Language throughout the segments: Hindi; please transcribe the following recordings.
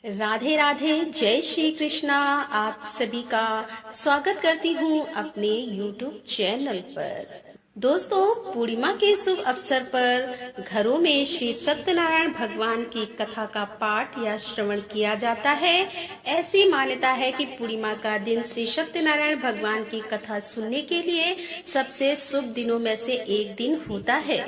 राधे राधे, जय श्री कृष्णा। आप सभी का स्वागत करती हूँ अपने YouTube चैनल पर। दोस्तों, पूर्णिमा के शुभ अवसर पर घरों में श्री सत्यनारायण भगवान की कथा का पाठ या श्रवण किया जाता है। ऐसी मान्यता है कि पूर्णिमा का दिन श्री सत्यनारायण भगवान की कथा सुनने के लिए सबसे शुभ दिनों में से एक दिन होता है।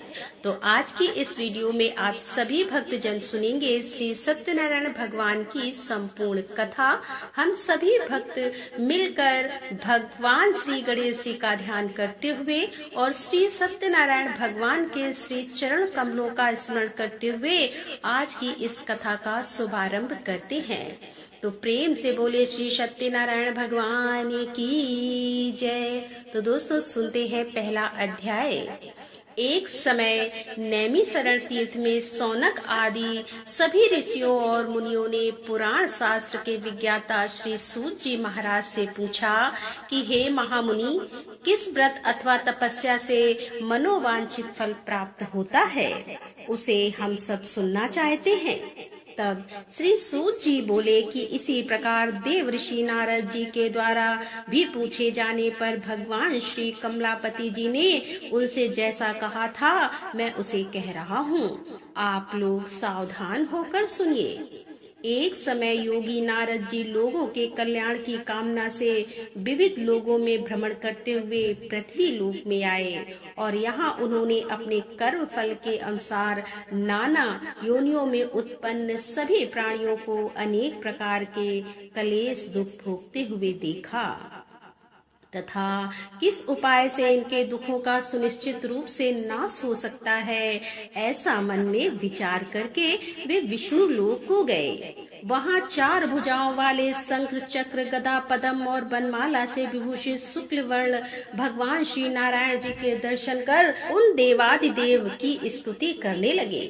तो आज की इस वीडियो में आप सभी भक्तजन सुनेंगे श्री सत्यनारायण भगवान की संपूर्ण कथा। हम सभी भक्त मिलकर भगवान श्री गणेश जी का ध्यान करते हुए और श्री सत्यनारायण भगवान के श्री चरण कमलों का स्मरण करते हुए आज की इस कथा का शुभारंभ करते हैं। तो प्रेम से बोले श्री सत्यनारायण भगवान की जय। तो दोस्तों, सुनते हैं पहला अध्याय। एक समय नैमिषारण्य तीर्थ में सौनक आदि सभी ऋषियों और मुनियों ने पुराण शास्त्र के विज्ञाता श्री सूत जी महाराज से पूछा कि हे महामुनि, किस व्रत अथवा तपस्या से मनोवांछित फल प्राप्त होता है, उसे हम सब सुनना चाहते हैं। तब श्री सूत जी बोले कि इसी प्रकार देव ऋषि नारद जी के द्वारा भी पूछे जाने पर भगवान श्री कमलापति जी ने उनसे जैसा कहा था मैं उसे कह रहा हूँ। आप लोग सावधान होकर सुनिए। एक समय योगी नारद जी लोगों के कल्याण की कामना से विविध लोगों में भ्रमण करते हुए पृथ्वी लोक में आए और यहाँ उन्होंने अपने कर्म फल के अनुसार नाना योनियों में उत्पन्न सभी प्राणियों को अनेक प्रकार के कलेश दुख भोगते हुए देखा तथा किस उपाय से इनके दुखों का सुनिश्चित रूप से नाश हो सकता है, ऐसा मन में विचार करके वे विष्णु लोक को गए। वहाँ 4 भुजाओं वाले शंख चक्र गदा पद्म और बनमाला से विभूषित शुक्ल वर्ण भगवान श्री नारायण जी के दर्शन कर उन देवादिदेव की स्तुति करने लगे।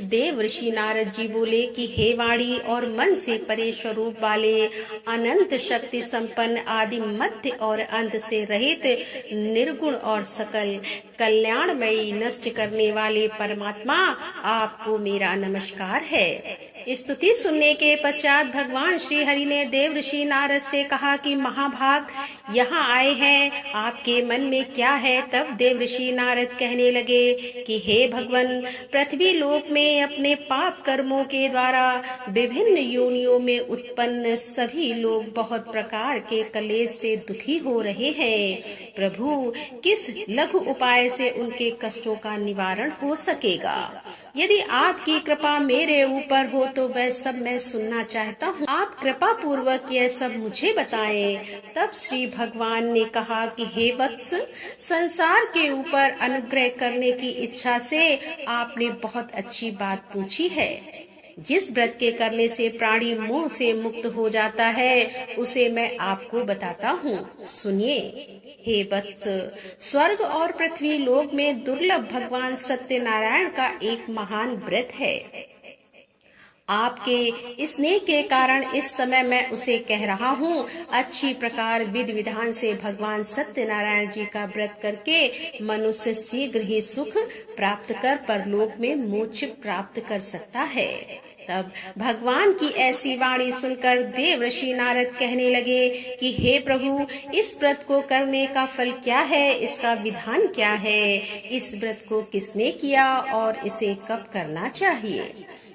देव ऋषि नारद जी बोले कि हे वाणी और मन से परे स्वरूप वाले अनंत शक्ति संपन्न आदि मध्य और अंत से रहित निर्गुण और सकल कल्याणमयी नष्ट करने वाले परमात्मा, आपको मेरा नमस्कार है। स्तुति सुनने के पश्चात भगवान श्री हरि ने देव ऋषि नारद से कहा कि महाभाग, यहाँ आए हैं, आपके मन में क्या है। तब देव ऋषि नारद कहने लगे कि हे भगवान, पृथ्वी लोक में अपने पाप कर्मों के द्वारा विभिन्न योनियों में उत्पन्न सभी लोग बहुत प्रकार के कलेश से दुखी हो रहे हैं। प्रभु, किस लघु उपाय से उनके कष्टों का निवारण हो सकेगा? यदि आपकी कृपा मेरे ऊपर हो तो वह सब मैं सुनना चाहता हूँ। आप कृपा पूर्वक यह सब मुझे बताएं। तब श्री भगवान ने कहा कि हे वत्स, संसार के ऊपर अनुग्रह करने की इच्छा से आपने बहुत अच्छी बात पूछी है। जिस व्रत के करने से प्राणी मोह से मुक्त हो जाता है, उसे मैं आपको बताता हूँ, सुनिए। हे वत्स, स्वर्ग और पृथ्वी लोक में दुर्लभ भगवान सत्यनारायण का एक महान व्रत है। आपके स्नेह के कारण इस समय मैं उसे कह रहा हूँ। अच्छी प्रकार विधि विधान से भगवान सत्यनारायण जी का व्रत करके मनुष्य शीघ्र ही सुख प्राप्त कर परलोक में मोक्ष प्राप्त कर सकता है। तब भगवान की ऐसी वाणी सुनकर देव ऋषि नारद कहने लगे कि हे प्रभु, इस व्रत को करने का फल क्या है, इसका विधान क्या है, इस व्रत को किसने किया और इसे कब करना चाहिए,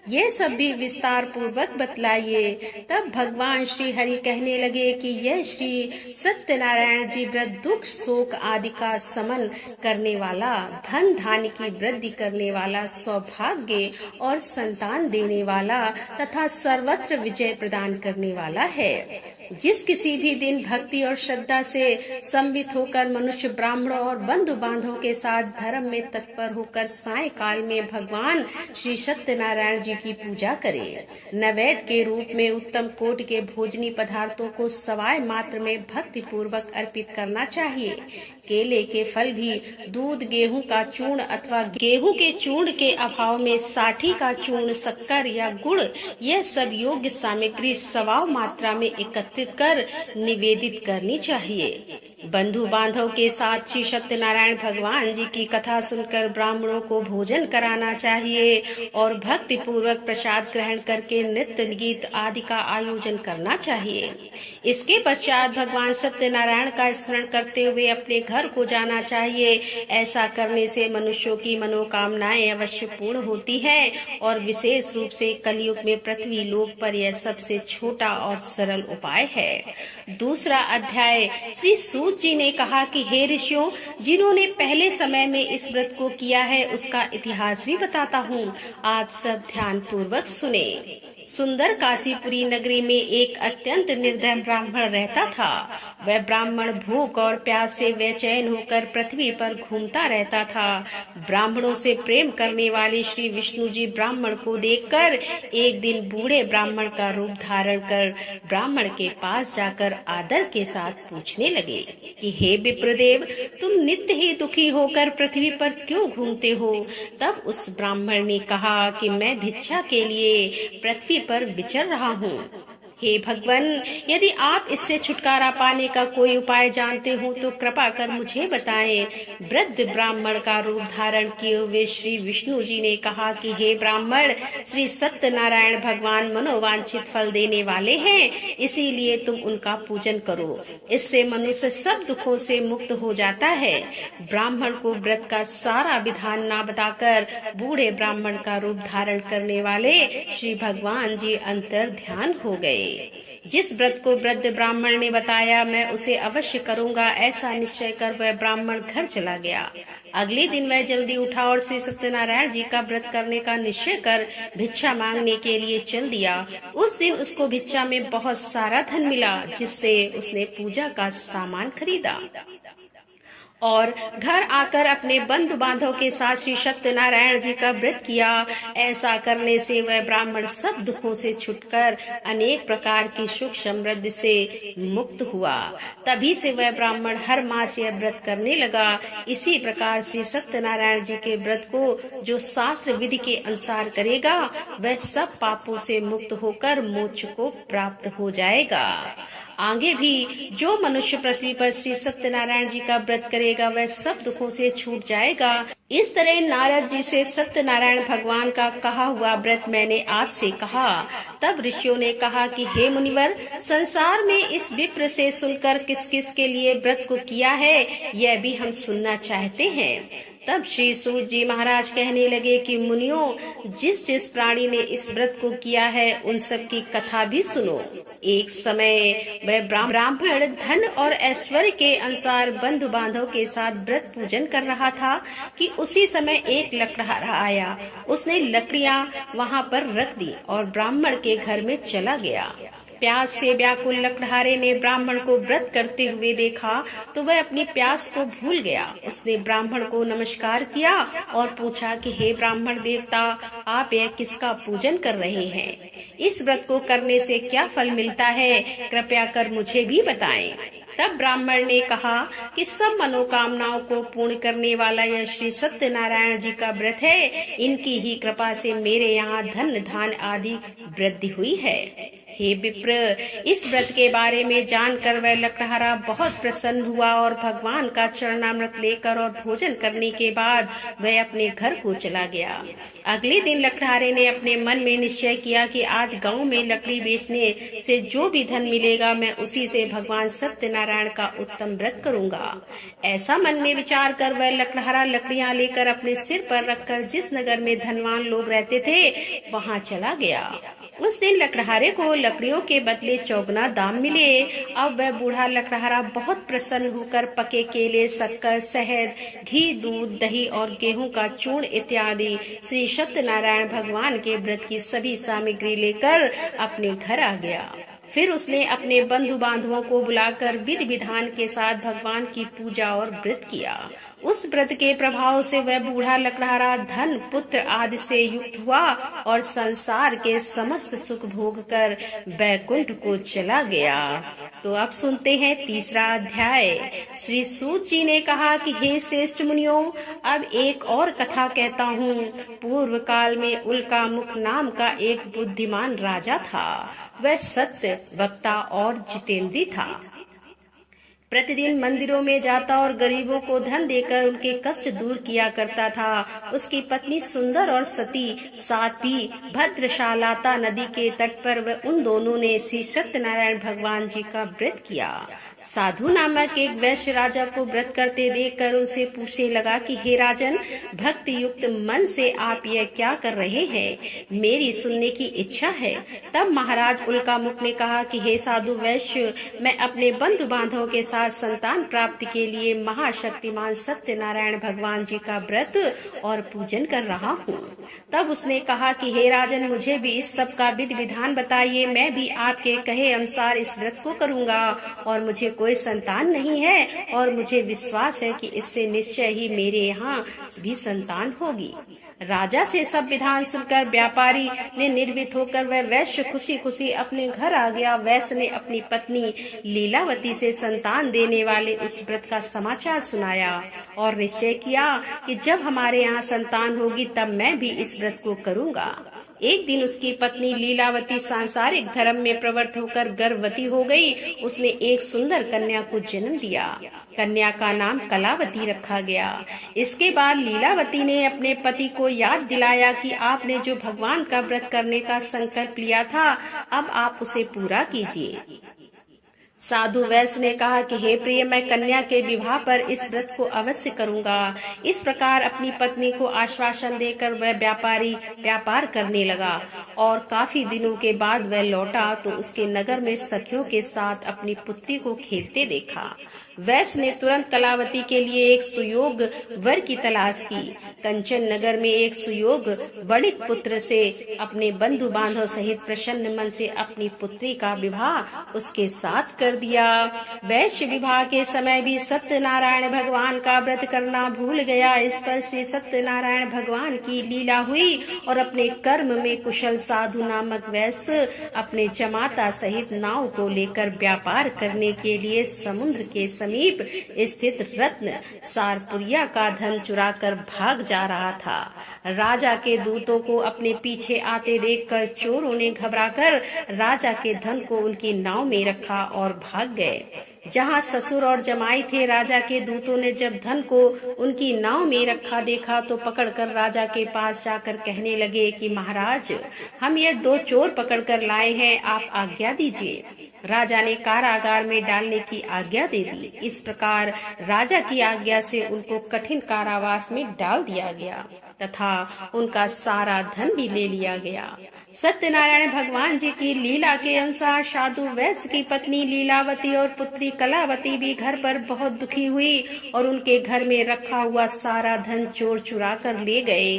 ये सब भी विस्तार पूर्वक बतलाइए। तब भगवान श्री हरि कहने लगे कि यह श्री सत्यनारायण जी व्रत दुख शोक आदि का समन करने वाला, धन धान्य की वृद्धि करने वाला, सौभाग्य और संतान देने वाला तथा सर्वत्र विजय प्रदान करने वाला है। जिस किसी भी दिन भक्ति और श्रद्धा से सम्मिलित होकर मनुष्य ब्राह्मणों और बंधु बांधवों के साथ धर्म में तत्पर होकर साय काल में भगवान श्री सत्यनारायण जी की पूजा करे, नैवेद्य के रूप में उत्तम कोटि के भोजनी पदार्थों को सवाय मात्र में भक्ति पूर्वक अर्पित करना चाहिए। केले के फल भी दूध, गेहूं का चूर्ण अथवा गेहूं के चूर्ण के अभाव में साठी का चूर्ण, शक्कर या गुड़, यह सब योग्य सामग्री सवाव मात्रा में एकत्रित कर निवेदित करनी चाहिए। बंधु बांधव के साथ श्री सत्यनारायण भगवान जी की कथा सुनकर ब्राह्मणों को भोजन कराना चाहिए और भक्ति पूर्वक प्रसाद ग्रहण करके नृत्य गीत आदि का आयोजन करना चाहिए। इसके पश्चात भगवान सत्यनारायण का स्मरण करते हुए अपने घर को जाना चाहिए। ऐसा करने से मनुष्यों की मनोकामनाएं अवश्य पूर्ण होती है और विशेष रूप से कलयुग में पृथ्वी लोक पर यह सबसे छोटा और सरल उपाय है। दूसरा अध्याय। श्री सूत जी ने कहा कि हे ऋषियों, जिन्होंने पहले समय में इस व्रत को किया है उसका इतिहास भी बताता हूँ, आप सब ध्यान पूर्वक सुने। सुंदर काशीपुरी नगरी में एक अत्यंत निर्धन ब्राह्मण रहता था। वह ब्राह्मण भूख और प्यास से बेचैन होकर पृथ्वी पर घूमता रहता था। ब्राह्मणों से प्रेम करने वाले श्री विष्णु जी ब्राह्मण को देखकर एक दिन बूढ़े ब्राह्मण का रूप धारण कर ब्राह्मण के पास जाकर आदर के साथ पूछने लगे कि हे विप्रदेव, तुम नित्य ही दुखी होकर पृथ्वी पर क्यों घूमते हो? तब उस ब्राह्मण ने कहा कि मैं भिक्षा के लिए पृथ्वी पर विचर रहा हूँ। हे भगवान, यदि आप इससे छुटकारा पाने का कोई उपाय जानते हो तो कृपा कर मुझे बताएं। वृद्ध ब्राह्मण का रूप धारण किए हुए श्री विष्णु जी ने कहा कि हे ब्राह्मण, श्री सत्यनारायण भगवान मनोवांछित फल देने वाले हैं, इसीलिए तुम उनका पूजन करो। इससे मनुष्य सब दुखों से मुक्त हो जाता है। ब्राह्मण को व्रत का सारा विधान न बताकर बूढ़े ब्राह्मण का रूप धारण करने वाले श्री भगवान जी अंतर ध्यान हो गए। जिस व्रत को वृद्ध ब्राह्मण ने बताया मैं उसे अवश्य करूंगा, ऐसा निश्चय कर वह ब्राह्मण घर चला गया। अगले दिन वह जल्दी उठा और श्री सत्यनारायण जी का व्रत करने का निश्चय कर भिक्षा मांगने के लिए चल दिया। उस दिन उसको भिक्षा में बहुत सारा धन मिला, जिससे उसने पूजा का सामान खरीदा और घर आकर अपने बंधु बांधव के साथ श्री सत्यनारायण जी का व्रत किया। ऐसा करने से वह ब्राह्मण सब दुखों से छुटकर अनेक प्रकार की सुख समृद्धि से मुक्त हुआ। तभी से वह ब्राह्मण हर मास यह व्रत करने लगा। इसी प्रकार श्री सत्यनारायण जी के व्रत को जो शास्त्र विधि के अनुसार करेगा वह सब पापों से मुक्त होकर मोक्ष को प्राप्त हो जाएगा। आगे भी जो मनुष्य पृथ्वी पर श्री सत्यनारायण जी का व्रत करेगा वह सब दुखों से छूट जाएगा। इस तरह नारद जी से सत्यनारायण भगवान का कहा हुआ व्रत मैंने आपसे कहा। तब ऋषियों ने कहा कि हे मुनिवर, संसार में इस विप्र से सुनकर किस किस के लिए व्रत को किया है यह भी हम सुनना चाहते हैं। तब श्री सूत जी महाराज कहने लगे कि मुनियों, जिस जिस प्राणी ने इस व्रत को किया है उन सब की कथा भी सुनो। एक समय वह ब्राह्मण धन और ऐश्वर्य के अनुसार बंधु बांधव के साथ व्रत पूजन कर रहा था कि उसी समय एक लकड़हारा आया। उसने लकड़ियां वहां पर रख दी और ब्राह्मण के घर में चला गया। प्यास से व्याकुल लकड़हारे ने ब्राह्मण को व्रत करते हुए देखा तो वह अपनी प्यास को भूल गया। उसने ब्राह्मण को नमस्कार किया और पूछा कि हे ब्राह्मण देवता, आप यह किसका पूजन कर रहे हैं? इस व्रत को करने से क्या फल मिलता है? कृपया कर मुझे भी बताएं। तब ब्राह्मण ने कहा कि सब मनोकामनाओं को पूर्ण करने वाला यह श्री सत्यनारायण जी का व्रत है। इनकी ही कृपा से मेरे यहाँ धन धान आदि वृद्धि हुई है। हे विप्र, इस व्रत के बारे में जानकर वह लकड़हारा बहुत प्रसन्न हुआ और भगवान का चरणामृत लेकर और भोजन करने के बाद वह अपने घर को चला गया। अगले दिन लकड़हारे ने अपने मन में निश्चय किया कि आज गांव में लकड़ी बेचने से जो भी धन मिलेगा मैं उसी से भगवान सत्यनारायण का उत्तम व्रत करूंगा। ऐसा मन में विचार कर वह लकड़हारा लकड़ियां लेकर अपने सिर पर रखकर जिस नगर में धनवान लोग रहते थे वहां चला गया। उस दिन लकड़हारे को लकड़ियों के बदले चौगुना दाम मिले। अब वह बूढ़ा लकड़हारा बहुत प्रसन्न होकर पके केले, शक्कर, शहद, घी, दूध, दही और गेहूं का चूर्ण इत्यादि श्री सत्यनारायण भगवान के व्रत की सभी सामग्री लेकर अपने घर आ गया। फिर उसने अपने बंधु बांधवों को बुलाकर विधि विधान के साथ भगवान की पूजा और व्रत किया। उस व्रत के प्रभाव से वह बूढ़ा लकड़हारा धन, पुत्र आदि से युक्त हुआ और संसार के समस्त सुख भोग कर बैकुंठ को चला गया। तो अब सुनते हैं तीसरा अध्याय। श्री सूत जी ने कहा कि हे श्रेष्ठ मुनियों, अब एक और कथा कहता हूँ। पूर्व काल में उल्कामुख नाम का एक बुद्धिमान राजा था। वह सत्य वक्ता और जितेंद्री था। प्रतिदिन मंदिरों में जाता और गरीबों को धन देकर उनके कष्ट दूर किया करता था। उसकी पत्नी सुंदर और सती साध्वी भद्रशालाता नदी के तट पर उन दोनों ने श्री सत्यनारायण भगवान जी का व्रत किया। साधु नामक एक वैश्य राजा को व्रत करते देखकर उसे पूछने लगा कि हे राजन, भक्ति युक्त मन से आप यह क्या कर रहे हैं? मेरी सुनने की इच्छा है। तब महाराज उल्कामुख ने कहा कि हे साधु वैश्य, मैं अपने बंधु बांधवों के साथ संतान प्राप्ति के लिए महाशक्तिमान सत्यनारायण भगवान जी का व्रत और पूजन कर रहा हूँ। तब उसने कहा कि हे राजन, मुझे भी इस सब का विधि विधान बताइए। मैं भी आपके कहे अनुसार इस व्रत को करूँगा और मुझे कोई संतान नहीं है और मुझे विश्वास है कि इससे निश्चय ही मेरे यहाँ भी संतान होगी। राजा से सब विधान सुनकर व्यापारी ने निर्भीत होकर वह वैश्य खुशी खुशी अपने घर आ गया। वैश्य ने अपनी पत्नी लीलावती से संतान देने वाले उस व्रत का समाचार सुनाया और निश्चय किया कि जब हमारे यहाँ संतान होगी तब मैं भी इस व्रत को करूँगा। एक दिन उसकी पत्नी लीलावती सांसारिक धर्म में प्रवृत्त होकर गर्भवती हो गई। उसने एक सुंदर कन्या को जन्म दिया। कन्या का नाम कलावती रखा गया। इसके बाद लीलावती ने अपने पति को याद दिलाया कि आपने जो भगवान का व्रत करने का संकल्प लिया था, अब आप उसे पूरा कीजिए। साधु वैश्य ने कहा कि हे प्रिय, मैं कन्या के विवाह पर इस व्रत को अवश्य करूंगा। इस प्रकार अपनी पत्नी को आश्वासन देकर वह व्यापारी व्यापार करने लगा और काफी दिनों के बाद वह लौटा तो उसके नगर में सखियों के साथ अपनी पुत्री को खेलते देखा। वैश्य ने तुरंत कलावती के लिए एक सुयोग वर की तलाश की। कंचन नगर में एक सुयोग वणिक पुत्र से अपने बंधु बांधव सहित प्रसन्न मन से अपनी पुत्री का विवाह उसके साथ कर दिया। वैश्य विवाह के समय भी सत्यनारायण भगवान का व्रत करना भूल गया। इस पर श्री सत्यनारायण भगवान की लीला हुई और अपने कर्म में कुशल साधु नामक वैश्य अपने जमाता सहित नाव को लेकर व्यापार करने के लिए समुद्र के समीप स्थित रत्न सारपुरिया का धन चुराकर भाग जा रहा था। राजा के दूतों को अपने पीछे आते देखकर चोरों ने घबराकर राजा के धन को उनकी नाव में रखा और भाग गए। जहाँ ससुर और जमाई थे, राजा के दूतों ने जब धन को उनकी नाव में रखा देखा तो पकड़कर राजा के पास जाकर कहने लगे कि महाराज, हम ये 2 चोर पकड़कर लाए हैं, आप आज्ञा दीजिए। राजा ने कारागार में डालने की आज्ञा दे दी। इस प्रकार राजा की आज्ञा से उनको कठिन कारावास में डाल दिया गया तथा उनका सारा धन भी ले लिया गया। सत्यनारायण भगवान जी की लीला के अनुसार साधु वैश्य की पत्नी लीलावती और पुत्री कलावती भी घर पर बहुत दुखी हुई और उनके घर में रखा हुआ सारा धन चोर चुरा कर ले गए।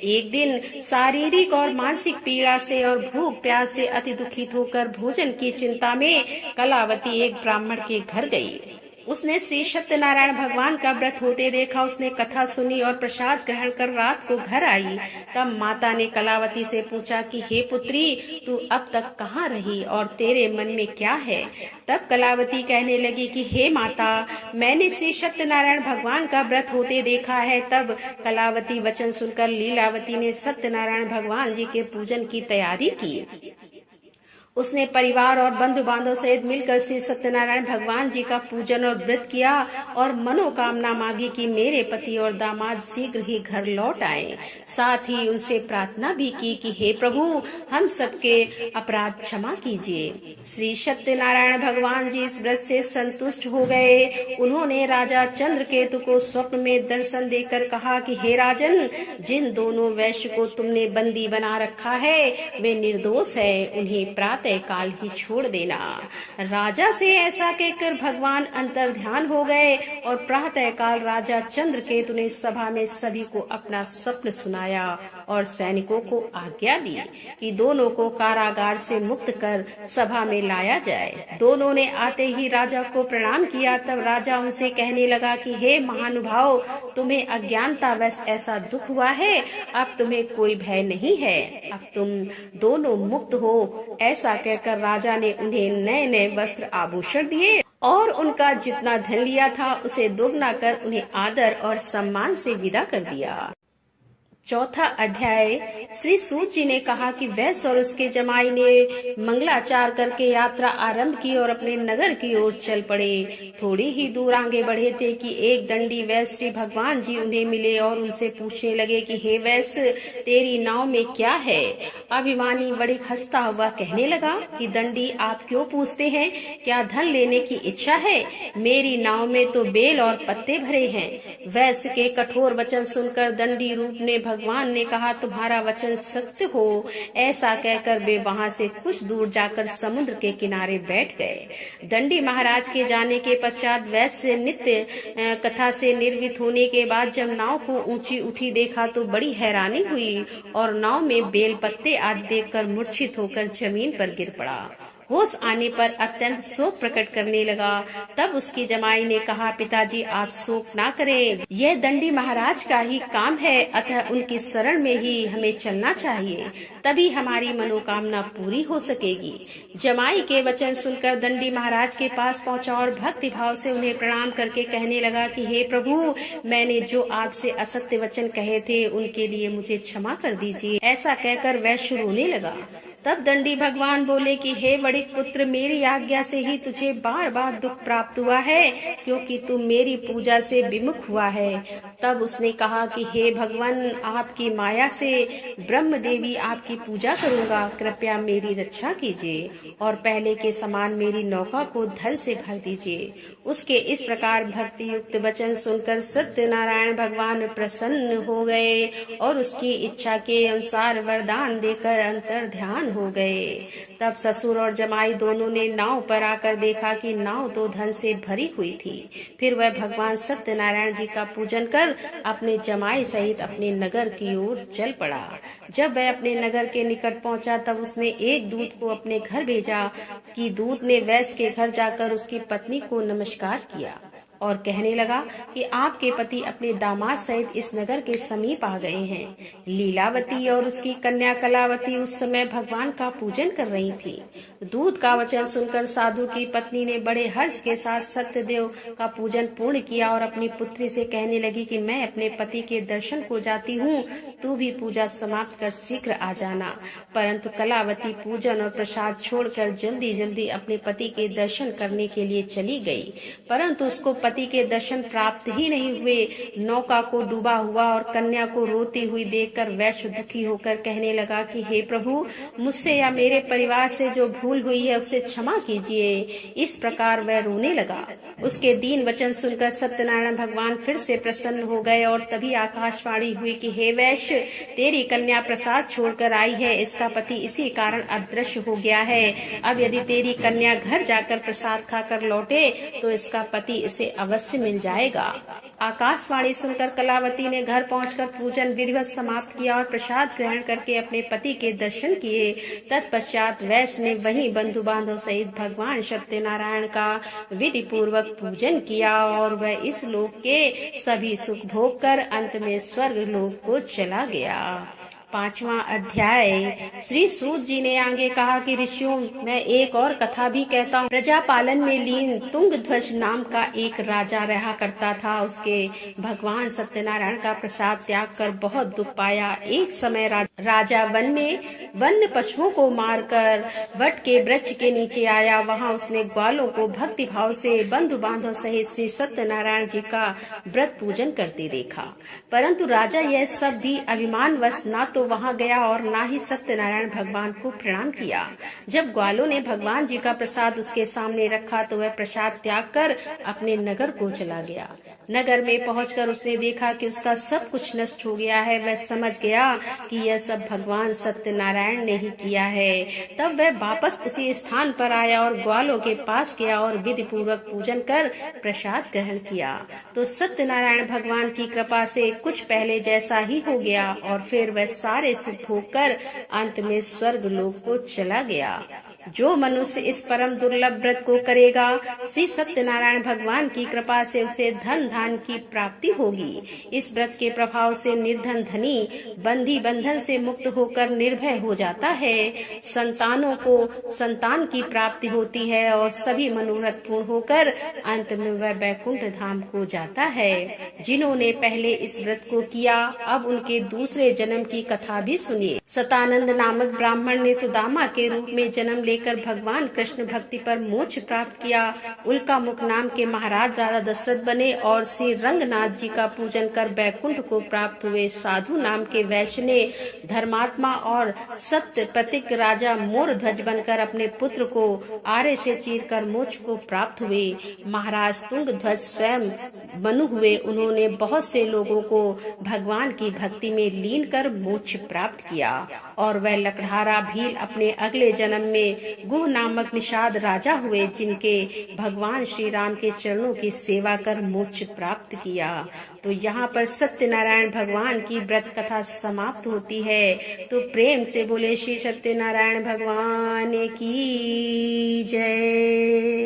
एक दिन शारीरिक और मानसिक पीड़ा से और भूख प्यास से अति दुखित होकर भोजन की चिंता में कलावती एक ब्राह्मण के घर गई। उसने श्री सत्यनारायण भगवान का व्रत होते देखा। उसने कथा सुनी और प्रसाद ग्रहण कर रात को घर आई। तब माता ने कलावती से पूछा कि हे पुत्री, तू अब तक कहाँ रही और तेरे मन में क्या है? तब कलावती कहने लगी कि हे माता, मैंने श्री सत्यनारायण भगवान का व्रत होते देखा है। तब कलावती वचन सुनकर लीलावती ने सत्यनारायण भगवान जी के पूजन की तैयारी की। उसने परिवार और बंधु बांधव सहित मिलकर श्री सत्यनारायण भगवान जी का पूजन और व्रत किया और मनोकामना मांगी कि मेरे पति और दामाद शीघ्र ही घर लौट आए। साथ ही उनसे प्रार्थना भी की कि हे प्रभु, हम सबके अपराध क्षमा कीजिए। श्री सत्यनारायण भगवान जी इस व्रत से संतुष्ट हो गए। उन्होंने राजा चंद्रकेतु को स्वप्न में दर्शन देकर कहा कि हे राजन, जिन दोनों वैश्य को तुमने बंदी बना रखा है वे निर्दोष है, उन्हें प्रातः काल ही छोड़ देना। राजा से ऐसा कहकर भगवान अंतर ध्यान हो गए और प्रातः काल राजा चंद्रकेतु ने सभा में सभी को अपना स्वप्न सुनाया और सैनिकों को आज्ञा दी कि दोनों को कारागार से मुक्त कर सभा में लाया जाए। दोनों ने आते ही राजा को प्रणाम किया। तब राजा उनसे कहने लगा कि हे महानुभाव, तुम्हें अज्ञानतावश ऐसा दुख हुआ है, अब तुम्हें कोई भय नहीं है, अब तुम दोनों मुक्त हो। ऐसा कहकर राजा ने उन्हें नए नए वस्त्र आभूषण दिए और उनका जितना धन लिया था उसे दोगुना कर उन्हें आदर और सम्मान से विदा कर दिया। चौथा अध्याय। श्री सूत जी ने कहा कि वैश्य और उसके जमाई ने मंगलाचार करके यात्रा आरंभ की और अपने नगर की ओर चल पड़े। थोड़ी ही दूर आगे बढ़े थे कि एक दंडी वैश्य श्री भगवान जी उन्हें मिले और उनसे पूछने लगे कि हे वैश्य, तेरी नाव में क्या है? अभिमानी बड़ी हंसता हुआ कहने लगा कि दंडी, आप क्यों पूछते हैं? क्या धन लेने की इच्छा है? मेरी नाव में तो बेल और पत्ते भरे हैं। वैश्य के कठोर वचन सुनकर दंडी रूप ने भगवान ने कहा, तुम्हारा वचन सत्य हो। ऐसा कहकर वे वहां से कुछ दूर जाकर समुद्र के किनारे बैठ गए। दंडी महाराज के जाने के पश्चात वैश्य नित्य कथा से निर्मित होने के बाद जब नाव को ऊंची उठी देखा तो बड़ी हैरानी हुई और नाव में बेल पत्ते आदि देखकर मूर्छित होकर जमीन पर गिर पड़ा। होश आने पर अत्यंत शोक प्रकट करने लगा। तब उसकी जमाई ने कहा, पिताजी आप शोक ना करें, यह दंडी महाराज का ही काम है, अतः उनकी शरण में ही हमें चलना चाहिए, तभी हमारी मनोकामना पूरी हो सकेगी। जमाई के वचन सुनकर दंडी महाराज के पास पहुंचा और भक्ति भाव से उन्हें प्रणाम करके कहने लगा कि हे प्रभु, मैंने जो आपसे असत्य वचन कहे थे उनके लिए मुझे क्षमा कर दीजिए। ऐसा कहकर वैश्य रोने लगा। तब दंडी भगवान बोले कि हे बड़े पुत्र, मेरी आज्ञा से ही तुझे बार बार दुख प्राप्त हुआ है, क्योंकि तू मेरी पूजा से विमुख हुआ है। तब उसने कहा कि हे भगवान, आपकी माया से ब्रह्म देवी आपकी पूजा करूंगा, कृपया मेरी रक्षा कीजिए और पहले के समान मेरी नौका को धन से भर दीजिए। उसके इस प्रकार भक्ति युक्त वचन सुनकर सत्यनारायण भगवान प्रसन्न हो गए और उसकी इच्छा के अनुसार वरदान देकर अंतर ध्यान हो गए। तब ससुर और जमाई दोनों ने नाव पर आकर देखा कि नाव तो धन से भरी हुई थी। फिर वह भगवान सत्यनारायण जी का पूजन कर अपने जमाई सहित अपने नगर की ओर चल पड़ा। जब वह अपने नगर के निकट पहुंचा तब उसने एक दूत को अपने घर भेजा कि दूत ने वैश्य के घर जाकर उसकी पत्नी को नमस्कार किया और कहने लगा कि आपके पति अपने दामाद सहित इस नगर के समीप आ गए हैं। लीलावती और उसकी कन्या कलावती उस समय भगवान का पूजन कर रही थी। दूत का वचन सुनकर साधु की पत्नी ने बड़े हर्ष के साथ सत्यदेव का पूजन पूर्ण किया और अपनी पुत्री से कहने लगी कि मैं अपने पति के दर्शन को जाती हूँ, तू भी पूजा समाप्त कर शीघ्र आ जाना। परंतु कलावती पूजन और प्रसाद छोड़कर जल्दी जल्दी अपने पति के दर्शन करने के लिए चली गई, परंतु उसको पति के दर्शन प्राप्त ही नहीं हुए। नौका को डूबा हुआ और कन्या को रोती हुई देखकर वैश्य दुखी होकर कहने लगा कि हे प्रभु, मुझसे या मेरे परिवार से जो भूल हुई है उसे क्षमा कीजिए। इस प्रकार वह रोने लगा। उसके दीन वचन सुनकर सत्यनारायण भगवान फिर से प्रसन्न हो गए और तभी आकाशवाणी हुई कि हे वैश्य, तेरी कन्या प्रसाद छोड़कर आई है, इसका पति इसी कारण अदृश्य हो गया है। अब यदि तेरी कन्या घर जाकर प्रसाद खाकर लौटे तो इसका पति इसे अवश्य मिल जाएगा। आकाशवाणी सुनकर कलावती ने घर पहुंचकर पूजन विधिवत समाप्त किया और प्रसाद ग्रहण करके अपने पति के दर्शन किए। तत्पश्चात वैश्य ने वहीं बंधु बांधव सहित भगवान सत्यनारायण का विधि पूर्वक पूजन किया और वह इस लोक के सभी सुख भोग कर अंत में स्वर्ग लोक को चला गया। 5वां अध्याय। श्री सूत जी ने आगे कहा कि ऋषियों, मैं एक और कथा भी कहता हूँ। प्रजापालन में लीन तुंगध्वज नाम का एक राजा रहा करता था। उसके भगवान सत्यनारायण का प्रसाद त्याग कर बहुत दुख पाया। एक समय राजा वन में वन्य पशुओं को मारकर वट के वृक्ष के नीचे आया। वहाँ उसने ग्वालों को भक्ति भाव से बंधु बांधव सहित श्री सत्यनारायण जी का व्रत पूजन करते देखा, परंतु राजा यह सब भी अभिमानवश ना तो वहां गया और ना ही सत्यनारायण भगवान को प्रणाम किया। जब ग्वालों ने भगवान जी का प्रसाद उसके सामने रखा तो वह प्रसाद त्याग कर अपने नगर को चला गया। नगर में पहुंचकर उसने देखा कि उसका सब कुछ नष्ट हो गया है। वह समझ गया कि यह सब भगवान सत्यनारायण ने ही किया है। तब वह वापस उसी स्थान पर आया और ग्वालों के पास गया और विधि पूर्वक पूजन कर प्रसाद ग्रहण किया तो सत्यनारायण भगवान की कृपा से कुछ पहले जैसा ही हो गया और फिर वह सारे सुख भोग कर अंत में स्वर्ग लोक को चला गया। जो मनुष्य इस परम दुर्लभ व्रत को करेगा, श्री सत्यनारायण भगवान की कृपा से उसे धन धान की प्राप्ति होगी। इस व्रत के प्रभाव से निर्धन धनी बंधी बंधन से मुक्त होकर निर्भय हो जाता है। संतानों को संतान की प्राप्ति होती है और सभी मनोरथ पूर्ण होकर अंत में वह बैकुंठ धाम को जाता है। जिन्होंने पहले इस व्रत को किया, अब उनके दूसरे जन्म की कथा भी सुनिए। सतानंद नामक ब्राह्मण ने सुदामा के रूप में जन्म लेकर भगवान कृष्ण भक्ति पर मोक्ष प्राप्त किया। उल्का मुख नाम के महाराज राजा दशरथ बने और श्री रंगनाथ जी का पूजन कर बैकुंठ को प्राप्त हुए। साधु नाम के वैश्य ने धर्मात्मा और सत्य प्रतीक राजा मोर ध्वज बनकर अपने पुत्र को आरे से चीरकर मोक्ष को प्राप्त हुए। महाराज तुंग ध्वज स्वयं मनु हुए। उन्होंने बहुत से लोगों को भगवान की भक्ति में लीन कर मोक्ष प्राप्त किया। और वह लकड़हारा भील अपने अगले जन्म में गुह नामक निषाद राजा हुए, जिनके भगवान श्री राम के चरणों की सेवा कर मोक्ष प्राप्त किया। तो यहाँ पर सत्यनारायण भगवान की व्रत कथा समाप्त होती है। तो प्रेम से बोले श्री सत्यनारायण भगवान की जय।